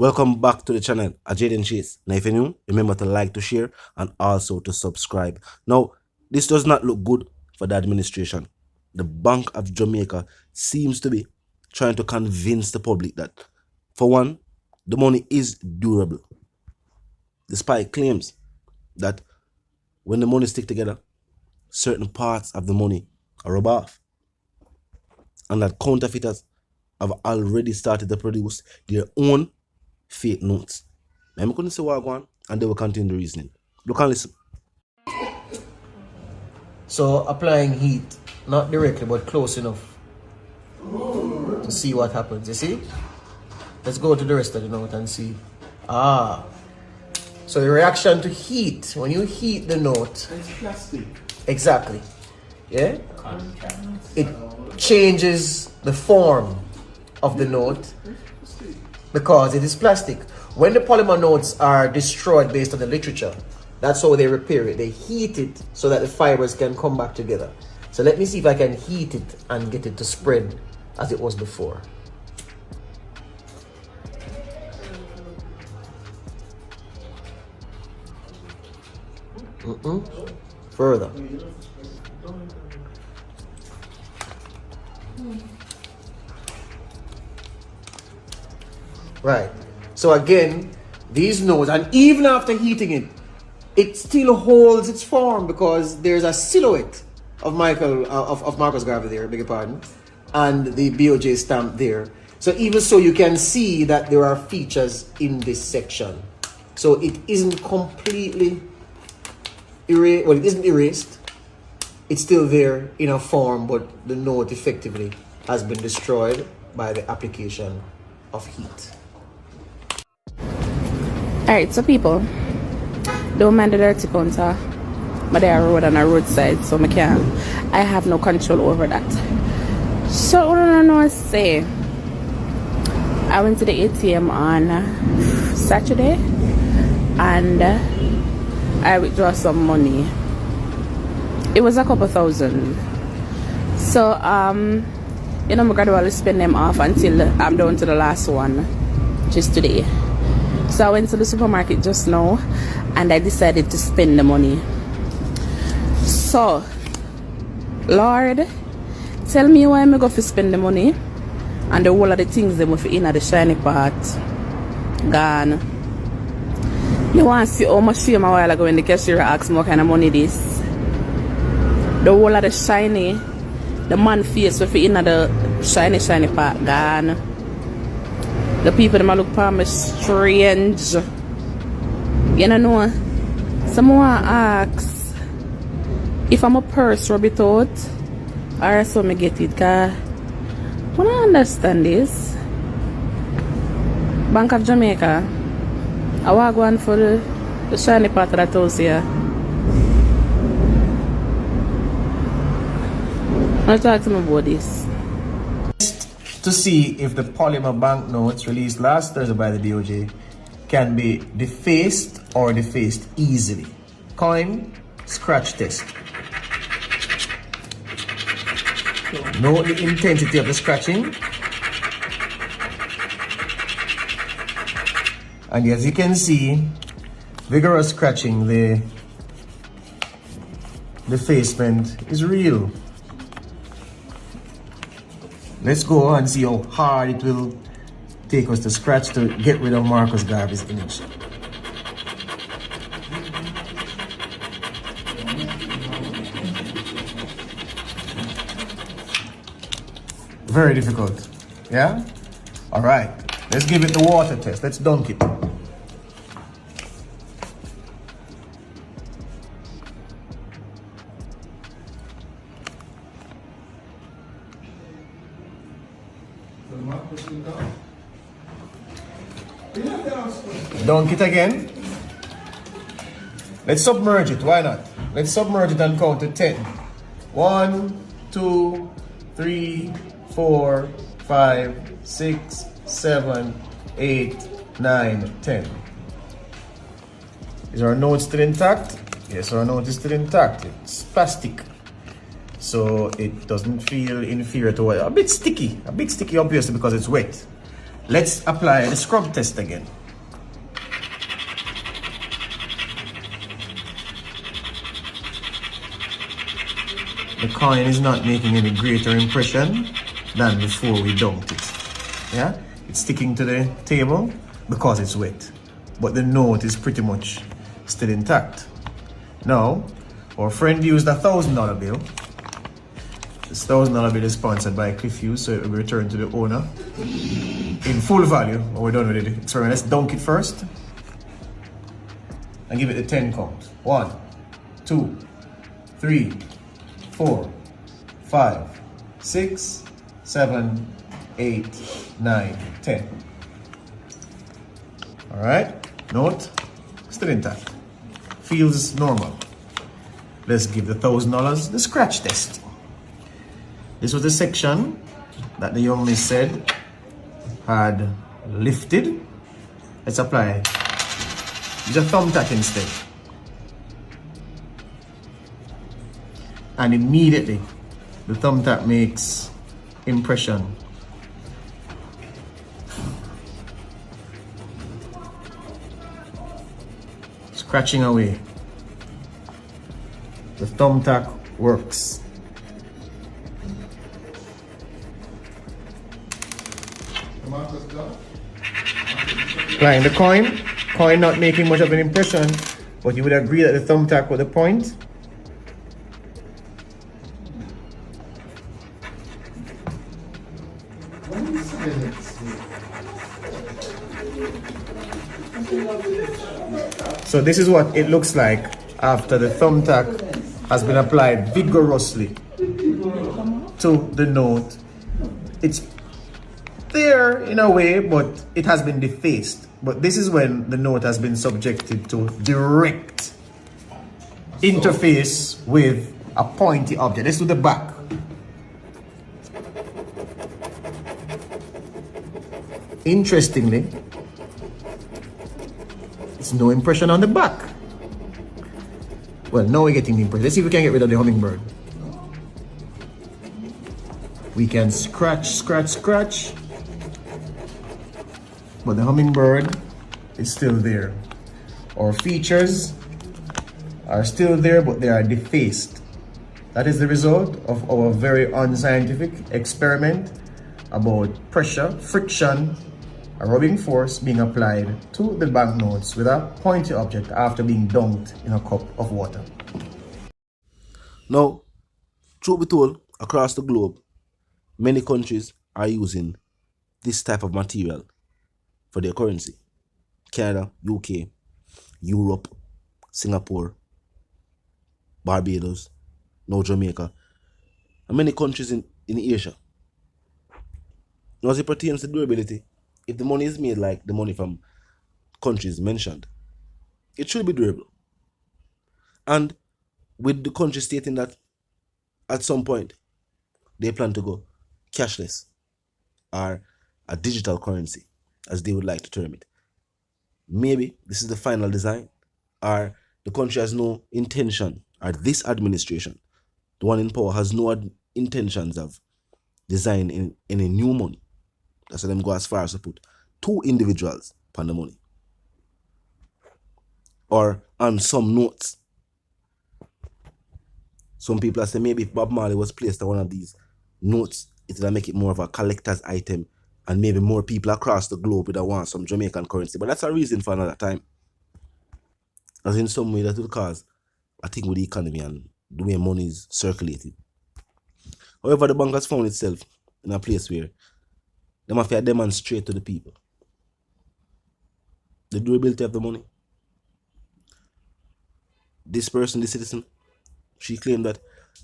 Welcome back to the channel, Exp0sed. Now if you're new, remember to like, to share, and also to subscribe. Now, this does not look good for the administration. The Bank of Jamaica seems to be trying to convince the public that, for one, the money is durable, despite claims that when the money stick together, certain parts of the money are rubbed off, and that counterfeiters have already started to produce their own fake notes. I couldn't say what I want, and they will continue the reasoning. Look and listen. So applying heat, not directly but close enough to see what happens. You see? Let's go to the rest of the note and see. So the reaction to heat, when you heat the note, it's plastic. exactly, yeah, it changes the form of the note because it is plastic. When the polymer notes are destroyed based on the literature, that's how they repair it. They heat it so that the fibers can come back together. So let me see if I can heat it and get it to spread as it was before. Further. Right. So again, these notes, and even after heating it, it still holds its form because there's a silhouette of Marcus Garvey there, beg your pardon, and the BOJ stamp there. So even so, you can see that there are features in this section. So it isn't completely erased. Well, it isn't erased. It's still there in a form, but the note effectively has been destroyed by the application of heat. Alright, so people, don't mind the dirty counter, but they are road on a roadside, so I have no control over that. So what I know is say, I went to the ATM on Saturday and I withdraw some money. It was a couple thousand. So you know, I'm gradually spend them off until I'm down to the last one, just today. So I went to the supermarket just now and I decided to spend the money. So, Lord, tell me why I'm going to spend the money and the whole of the things that are in the shiny part gone. You want to see how much shame a while ago when the cashier asked me what kind of money this. The whole of the shiny, the man face with in the shiny part gone. The people that look for me strange. You know, someone asks if I'm a purse rub it out or so me get it. Cause I don't understand this. Bank of Jamaica, I want one for the shiny part of that house here. I'll talk to me about this. To see if the polymer banknotes released last Thursday by the DOJ can be defaced or defaced easily. Coin scratch test. Note the intensity of the scratching. And as you can see, vigorous scratching, the defacement is real. Let's go and see how hard it will take us to scratch to get rid of Marcus Garvey's image. Very difficult. Yeah? Alright. Let's give it the water test. Let's dunk it. Dunk it again. Let's submerge it. Why not? Let's submerge it and count to 10. 1, 2, 3, 4, 5, 6, 7, 8, 9, 10. Is our note still intact? Yes, our note is still intact. It's plastic, so it doesn't feel inferior to what. A bit sticky obviously because it's wet. Let's apply the scrub test again. The coin is not making any greater impression than before we dumped it. Yeah, it's sticking to the table because it's wet, but the note is pretty much still intact. Now, our friend used a $1,000 bill. This $1,000 bill is sponsored by Cliff, so it will be returned to the owner in full value when we're done with the experiment. Let's dunk it first and give it a 10 count. 1, 2, 3, 4, 5, 6, 7, 8, 9, 10. Alright, note still intact. Feels normal. Let's give the $1,000 the scratch test. This was the section that the young miss said had lifted. Let's apply. Use a thumbtack instead. And immediately the thumbtack makes impression. Scratching away. The thumbtack works. Applying the coin not making much of an impression, but you would agree that the thumbtack was the point. So this is what it looks like after the thumbtack has been applied vigorously to the note. It's there in a way, but it has been defaced. But this is when the note has been subjected to direct interface with a pointy object. Let's do the back. Interestingly, it's no impression on the back. Well, now we're getting the impression. Let's see if we can get rid of the hummingbird. We can scratch, scratch, scratch. But the hummingbird is still there. Our features are still there, but they are defaced. That is the result of our very unscientific experiment about pressure, friction, a rubbing force being applied to the banknotes with a pointy object after being dunked in a cup of water. Now, truth be told, across the globe, many countries are using this type of material for their currency. Canada, UK, Europe, Singapore, Barbados, now Jamaica, and many countries in Asia. Now, as it pertains to durability, if the money is made like the money from countries mentioned, it should be durable. And with the country stating that at some point they plan to go cashless or a digital currency, as they would like to term it. Maybe this is the final design, or the country has no intention, or this administration, the one in power, has no intentions of designing any new money. That's why them go as far as to put 2 individuals upon the money, or on some notes. Some people are saying maybe if Bob Marley was placed on one of these notes, it will make it more of a collector's item, and maybe more people across the globe would want some Jamaican currency. But that's a reason for another time. As in some way that will cause a thing with the economy and the way money is circulated. However, the bank has found itself in a place where they have to demonstrate to the people the durability of the money. This person, this citizen, she claimed that,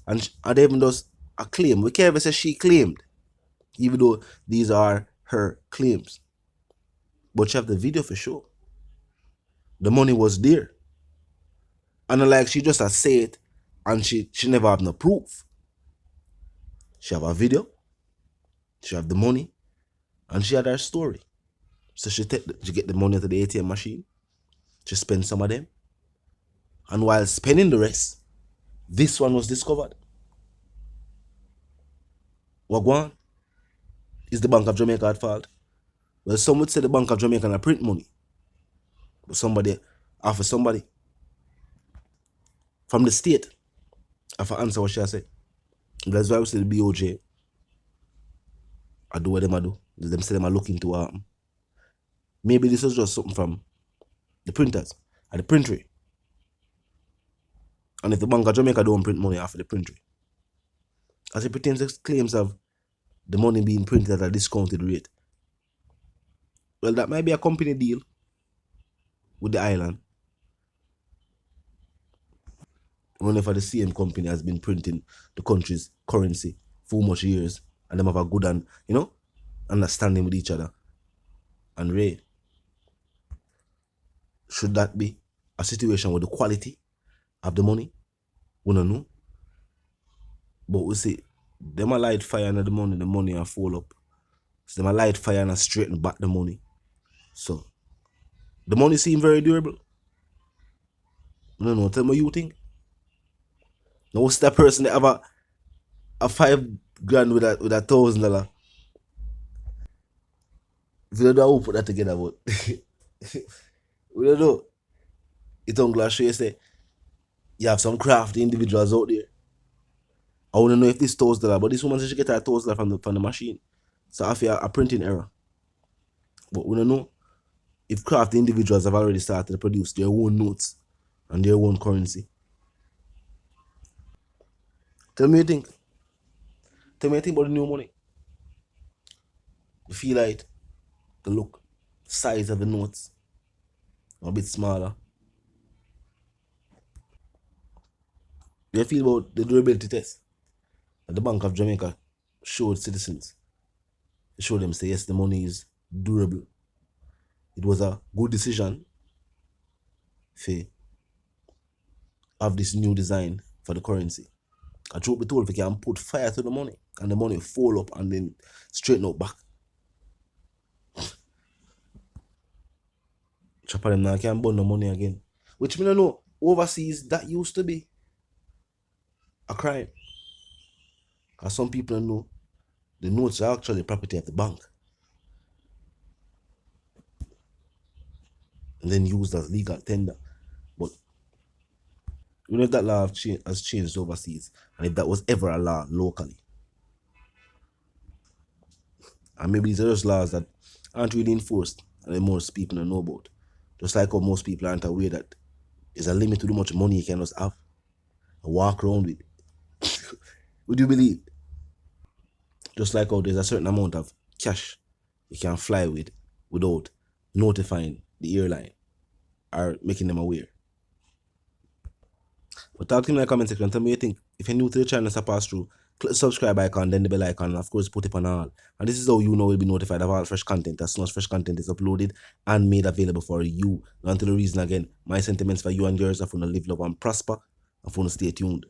and they even does a claim. We can't even say she claimed, even though these are her claims. But she have the video for sure. The money was there. And like she just say it and she never have no proof. She have a video, she have the money, and she had her story. So she get the money to the ATM machine, she spend some of them, and while spending the rest, this one was discovered. Wagwan, is the Bank of Jamaica at fault? Well, some would say the Bank of Jamaica can print money. But somebody offer somebody from the state have to answer what she said. That's why we say the BOJ I do what them I do. Them say them are looking to maybe this was just something from the printers at the printery. And if the Bank of Jamaica don't print money after the printery, as it pertains to claims of the money being printed at a discounted rate, well, that might be a company deal with the island. Whenever the same company has been printing the country's currency for much years, and them have a good and understanding with each other. And Ray, should that be a situation with the quality of the money? We don't know. But we see them a light fire and the money and fall up. So them a light fire and straighten back the money. So the money seem very durable. I don't know, tell me what you think. Now what's that person that have a $5,000 with a $1,000? If you don't know how to put that together, but we don't know. It's on glass show you say you have some crafty individuals out there. I want to know if this $1,000, but this woman says she get her $1,000 from the machine. So I feel a printing error. But we don't know if crafty individuals have already started to produce their own notes and their own currency. Tell me what you think. Tell me what you think about the new money. The feel like the look, the size of the notes are a bit smaller. Do you feel about the durability test that the Bank of Jamaica showed citizens? They showed them say yes, the money is durable. It was a good decision to have this new design for the currency. I truth be told, if you can put fire to the money and the money fall up and then straighten out back. Chopper them now can't burn the money again. Which mean I know overseas that used to be a crime. Because some people know the notes are actually property of the bank. And then used as legal tender. But you know if that law has changed overseas, and if that was ever a law locally. And maybe these are just laws that aren't really enforced and then most people don't know about. Just like how most people aren't aware that there's a limit to how much money you can just have and walk around with. Would you believe? Just like how there's a certain amount of cash you can fly with without notifying the airline or making them aware. But talk to me in the comment section. Tell me what you think. If you're new to the channel, so pass through, click the subscribe icon, then the bell icon, and of course put it on all. And this is how you know you'll be notified of all fresh content as soon as fresh content is uploaded and made available for you. And until the reason again, my sentiments for you and yours are for to live, love, and prosper, and for to stay tuned.